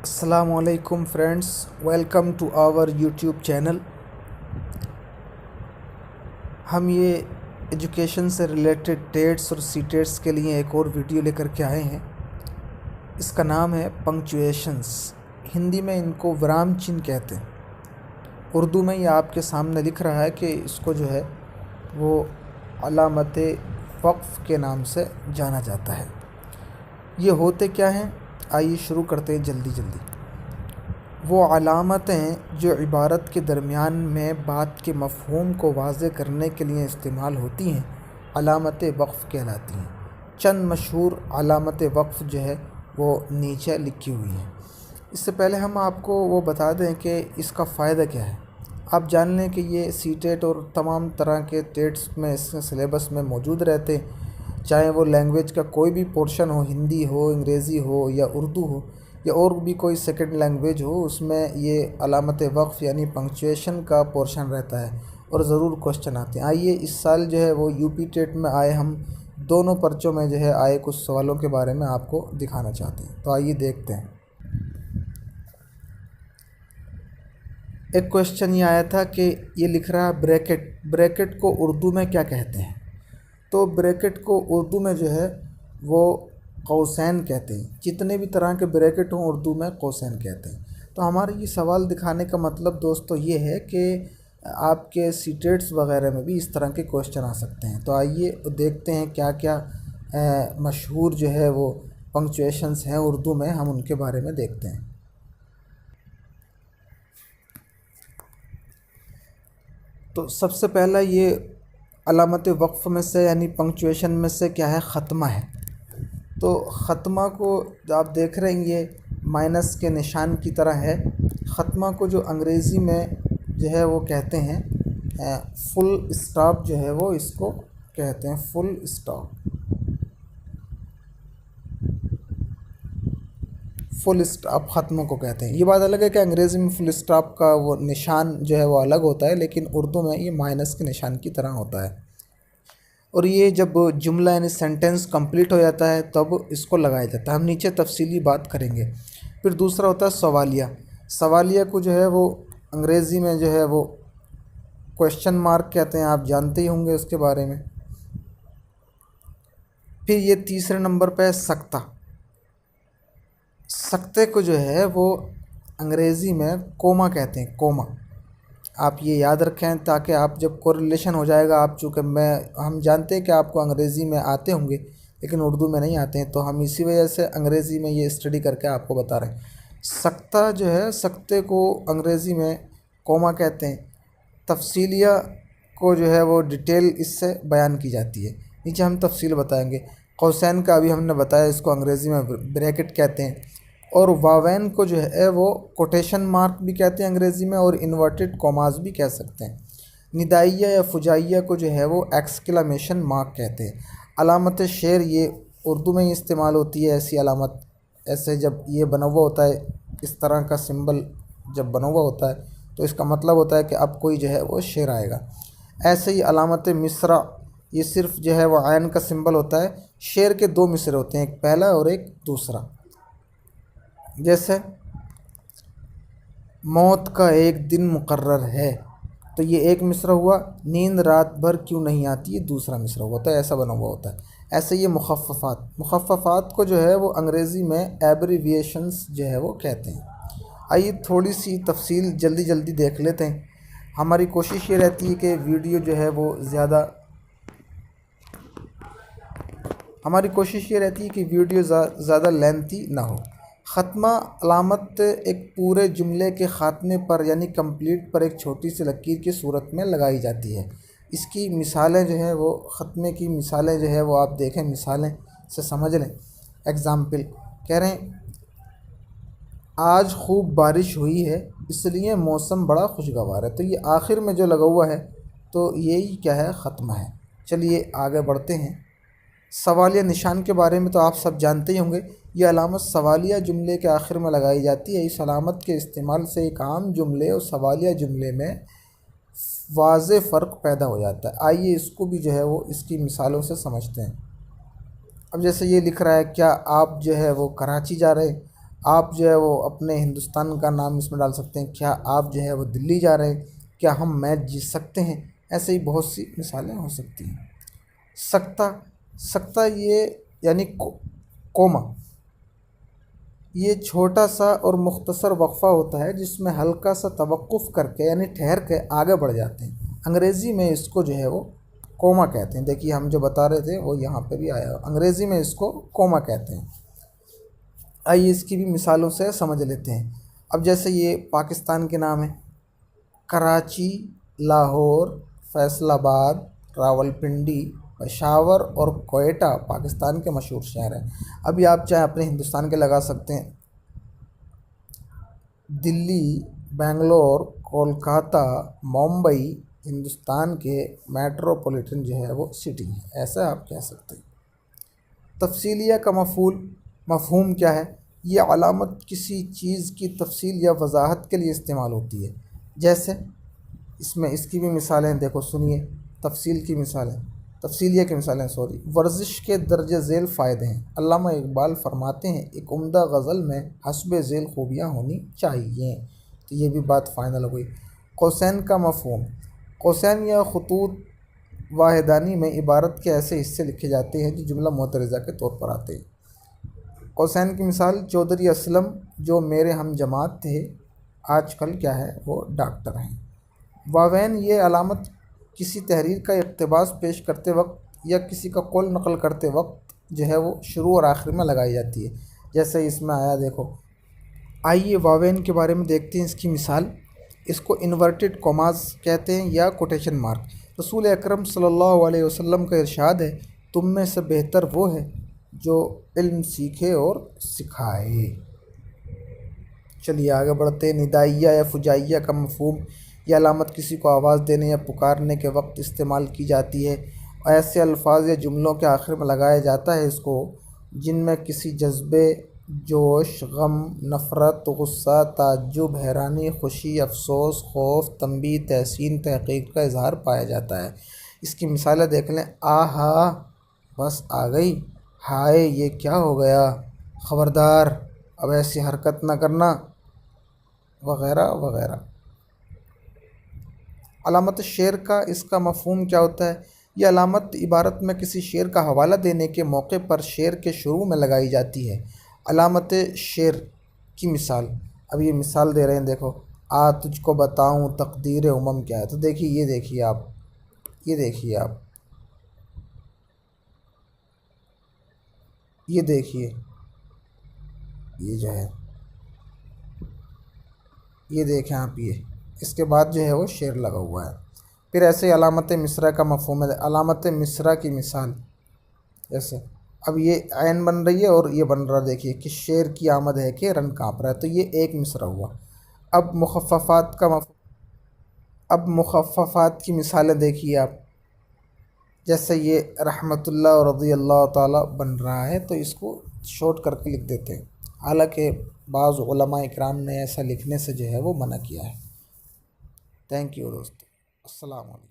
السلام علیکم friends, welcome to our YouTube channel. ہم یہ ایجوکیشن سے ریلیٹڈ ٹیٹس اور سی ٹیٹس کے لیے ایک اور ویڈیو لے کر کے آئے ہیں۔ اس کا نام ہے پنکچویشنز۔ ہندی میں ان کو ورام چن کہتے ہیں۔ اردو میں یہ آپ کے سامنے لکھ رہا ہے کہ اس کو جو ہے وہ علامت وقف کے نام سے جانا جاتا ہے۔ یہ ہوتے کیا ہیں؟ آئیے شروع کرتے ہیں جلدی۔ وہ علامتیں جو عبارت کے درمیان میں بات کے مفہوم کو واضح کرنے کے لیے استعمال ہوتی ہیں علامت وقف کہلاتی ہیں۔ چند مشہور علامت وقف جو ہے وہ نیچے لکھی ہوئی ہیں۔ اس سے پہلے ہم آپ کو وہ بتا دیں کہ اس کا فائدہ کیا ہے۔ آپ جان لیں کہ یہ سی ٹیٹ اور تمام طرح کے ٹیٹس میں اس سلیبس میں موجود رہتے ہیں، چاہے وہ لینگویج کا کوئی بھی پورشن ہو، ہندی ہو، انگریزی ہو یا اردو ہو یا اور بھی کوئی سیکنڈ لینگویج ہو، اس میں یہ علامت وقف یعنی پنکچویشن کا پورشن رہتا ہے اور ضرور کوشچن آتے ہیں۔ آئیے اس سال جو ہے وہ یو پی ٹیٹ میں آئے، ہم دونوں پرچوں میں جو ہے آئے کچھ سوالوں کے بارے میں آپ کو دکھانا چاہتے ہیں، تو آئیے دیکھتے ہیں۔ ایک کوشچن یہ آیا تھا کہ یہ لکھ رہا بریکٹ کو اردو میں کیا کہتے ہیں؟ تو بریکٹ کو اردو میں جو ہے وہ قوسین کہتے ہیں۔ جتنے بھی طرح کے بریکٹ ہوں اردو میں قوسین کہتے ہیں۔ تو ہمارا یہ سوال دکھانے کا مطلب دوستو یہ ہے کہ آپ کے سی ٹیٹس وغیرہ میں بھی اس طرح کے کوشچن آ سکتے ہیں۔ تو آئیے دیکھتے ہیں کیا کیا مشہور جو ہے وہ پنکچویشنز ہیں اردو میں، ہم ان کے بارے میں دیکھتے ہیں۔ تو سب سے پہلا یہ علامت وقف میں سے یعنی پنکچویشن میں سے کیا ہے؟ ختمہ ہے۔ تو ختمہ کو آپ دیکھ رہے ہیں یہ مائنس کے نشان کی طرح ہے۔ ختمہ کو جو انگریزی میں جو ہے وہ کہتے ہیں فل اسٹاپ، جو ہے وہ اس کو کہتے ہیں فل اسٹاپ۔ فل اسٹاپ ختموں کو کہتے ہیں۔ یہ بات الگ ہے کہ انگریزی میں فل اسٹاپ کا وہ نشان جو ہے وہ الگ ہوتا ہے، لیکن اردو میں یہ مائنس کے نشان کی طرح ہوتا ہے۔ اور یہ جب جملہ یعنی سینٹنس کمپلیٹ ہو جاتا ہے تب اس کو لگایا جاتا ہے۔ ہم نیچے تفصیلی بات کریں گے۔ پھر دوسرا ہوتا ہے سوالیہ۔ سوالیہ کو جو ہے وہ انگریزی میں جو ہے وہ کویشچن مارک کہتے ہیں، آپ جانتے ہی ہوں گے اس کے بارے میں۔ پھر یہ تیسرے نمبر پہ سکتہ۔ سکتے کو جو ہے وہ انگریزی میں کوما کہتے ہیں، کوما۔ آپ یہ یاد رکھیں تاکہ آپ جب کوریلیشن ہو جائے گا، آپ چونکہ ہم جانتے ہیں کہ آپ کو انگریزی میں آتے ہوں گے لیکن اردو میں نہیں آتے ہیں، تو ہم اسی وجہ سے انگریزی میں یہ اسٹڈی کر کے آپ کو بتا رہے ہیں۔ سکتہ جو ہے، سکتے کو انگریزی میں کوما کہتے ہیں۔ تفصیلیہ کو جو ہے وہ ڈیٹیل اس سے بیان کی جاتی ہے۔ نیچے ہم تفصیل بتائیں گے۔ قوسین کا ابھی ہم نے بتایا، اس کو انگریزی میں بریکٹ کہتے ہیں۔ اور واوین کو جو ہے وہ کوٹیشن مارک بھی کہتے ہیں انگریزی میں، اور انورٹڈ کوماز بھی کہہ سکتے ہیں۔ ندائیہ یا فجائیہ کو جو ہے وہ ایکسکلمیشن مارک کہتے ہیں۔ علامت شعر یہ اردو میں ہی استعمال ہوتی ہے، ایسی علامت، ایسے جب یہ بنا ہوا ہوتا ہے، اس طرح کا سمبل جب بنا ہوا ہوتا ہے تو اس کا مطلب ہوتا ہے کہ اب کوئی جو ہے وہ شعر آئے گا۔ ایسے ہی علامت مصرع، یہ صرف جو ہے وہ عین کا سمبل ہوتا ہے۔ شعر کے دو مصرے ہوتے ہیں، ایک پہلا اور ایک دوسرا۔ جیسے موت کا ایک دن مقرر ہے، تو یہ ایک مصرع ہوا۔ نیند رات بھر کیوں نہیں آتی، یہ دوسرا مصرع ہوا، تو ایسا بنا ہوا ہوتا ہے۔ ایسے یہ مخففات کو جو ہے وہ انگریزی میں ایبریویشنز جو ہے وہ کہتے ہیں۔ آئیے تھوڑی سی تفصیل جلدی دیکھ لیتے ہیں۔ ہماری کوشش یہ رہتی ہے کہ ویڈیو جو ہے وہ زیادہ لینتھی نہ ہو۔ ختمہ علامت ایک پورے جملے کے خاتمے پر یعنی کمپلیٹ پر ایک چھوٹی سی لکیر کی صورت میں لگائی جاتی ہے۔ اس کی مثالیں جو ہیں وہ ختمے کی مثالیں جو ہے وہ آپ دیکھیں، مثالیں سے سمجھ لیں۔ ایگزامپل کہہ رہے ہیں آج خوب بارش ہوئی ہے اس لیے موسم بڑا خوشگوار ہے، تو یہ آخر میں جو لگا ہوا ہے تو یہی کیا ہے؟ ختمہ ہے۔ چلیے آگے بڑھتے ہیں۔ سوالیہ نشان کے بارے میں تو آپ سب جانتے ہی ہوں گے۔ یہ علامت سوالیہ جملے کے آخر میں لگائی جاتی ہے۔ اس علامت کے استعمال سے ایک عام جملے اور سوالیہ جملے میں واضح فرق پیدا ہو جاتا ہے۔ آئیے اس کو بھی جو ہے وہ اس کی مثالوں سے سمجھتے ہیں۔ اب جیسے یہ لکھ رہا ہے کیا آپ جو ہے وہ کراچی جا رہے ہیں، آپ جو ہے وہ اپنے ہندوستان کا نام اس میں ڈال سکتے ہیں، کیا آپ جو ہے وہ دلی جا رہے ہیں، کیا ہم میچ جیت سکتے ہیں، ایسے ہی بہت سی مثالیں ہو سکتی ہیں۔ سکتہ، سکتہ یہ یعنی کوما، یہ چھوٹا سا اور مختصر وقفہ ہوتا ہے جس میں ہلکا سا توقف کر کے یعنی ٹھہر کے آگے بڑھ جاتے ہیں۔ انگریزی میں اس کو جو ہے وہ کوما کہتے ہیں۔ دیکھیے ہم جو بتا رہے تھے وہ یہاں پہ بھی آیا، انگریزی میں اس کو کوما کہتے ہیں۔ آئیے اس کی بھی مثالوں سے سمجھ لیتے ہیں۔ اب جیسے یہ پاکستان کے نام ہیں، کراچی، لاہور، فیصل آباد، راولپنڈی، پشاور اور کوئٹہ پاکستان کے مشہور شہر ہیں۔ ابھی آپ چاہیں اپنے ہندوستان کے لگا سکتے ہیں، دلی، بنگلور، کولکاتہ، ممبئی ہندوستان کے میٹروپولیٹن جو ہے وہ سٹی ہیں، ایسا آپ کہہ سکتے ہیں۔ تفصیلیہ کا مفہوم کیا ہے؟ یہ علامت کسی چیز کی تفصیل یا وضاحت کے لیے استعمال ہوتی ہے۔ جیسے اس کی بھی مثالیں دیکھو، سنیے تفصیلیہ کی مثالیں ورزش کے درجہ ذیل فائدے ہیں۔ علامہ اقبال فرماتے ہیں ایک عمدہ غزل میں حسب ذیل خوبیاں ہونی چاہیے، تو یہ بھی بات فائنل ہو گئی۔ قوسین کا مفہوم، قوسین یا خطوط واحدانی میں عبارت کے ایسے حصے لکھے جاتے ہیں جو جملہ معترضہ کے طور پر آتے ہیں۔ قوسین کی مثال چودھری اسلم جو میرے ہم جماعت تھے، آج کل کیا ہے وہ ڈاکٹر ہیں۔ واوین یہ علامت کسی تحریر کا اقتباس پیش کرتے وقت یا کسی کا قول نقل کرتے وقت جو ہے وہ شروع اور آخر میں لگائی جاتی ہے، جیسے اس میں آیا دیکھو۔ آئیے واوین کے بارے میں دیکھتے ہیں اس کی مثال۔ اس کو انورٹڈ کوماز کہتے ہیں یا کوٹیشن مارک۔ رسول اکرم صلی اللہ علیہ وسلم کا ارشاد ہے، تم میں سے بہتر وہ ہے جو علم سیکھے اور سکھائے۔ چلیے آگے بڑھتے ہیں۔ ندائیہ یا فجائیہ کا مفہوم، یہ علامت کسی کو آواز دینے یا پکارنے کے وقت استعمال کی جاتی ہے۔ ایسے الفاظ یا جملوں کے آخر میں لگایا جاتا ہے اس کو جن میں کسی جذبے، جوش، غم، نفرت، غصہ، تعجب، حیرانی، خوشی، افسوس، خوف، تنبیہ، تحسین، تحقیق کا اظہار پایا جاتا ہے۔ اس کی مثالیں دیکھ لیں، آہا بس آ گئی، ہائے یہ کیا ہو گیا، خبردار اب ایسی حرکت نہ کرنا، وغیرہ وغیرہ۔ علامت شعر کا اس کا مفہوم کیا ہوتا ہے؟ یہ علامت عبارت میں کسی شعر کا حوالہ دینے کے موقع پر شعر کے شروع میں لگائی جاتی ہے۔ علامت شعر کی مثال، اب یہ مثال دے رہے ہیں، دیکھو، تجھ کو بتاؤں تقدیر امم کیا ہے، تو دیکھیے یہ دیکھیے آپ یہ جو ہے یہ دیکھیں آپ، یہ اس کے بعد جو ہے وہ شعر لگا ہوا ہے۔ پھر ایسے علامت مصرع کا مفہوم ہے۔ علامت مصرع کی مثال، جیسے اب یہ عین بن رہی ہے اور یہ بن رہا، دیکھیے کہ شعر کی آمد ہے کہ رن کانپ رہا ہے، تو یہ ایک مصرع ہوا۔ اب مخففات کی مثالیں دیکھیے آپ، جیسے یہ رحمت اللہ اور رضی اللہ تعالیٰ بن رہا ہے تو اس کو شارٹ کر کے لکھ دیتے ہیں، حالانکہ بعض علماء اکرام نے ایسا لکھنے سے جو ہے وہ منع کیا ہے۔ تھینک یو دوستو، السلام علیکم۔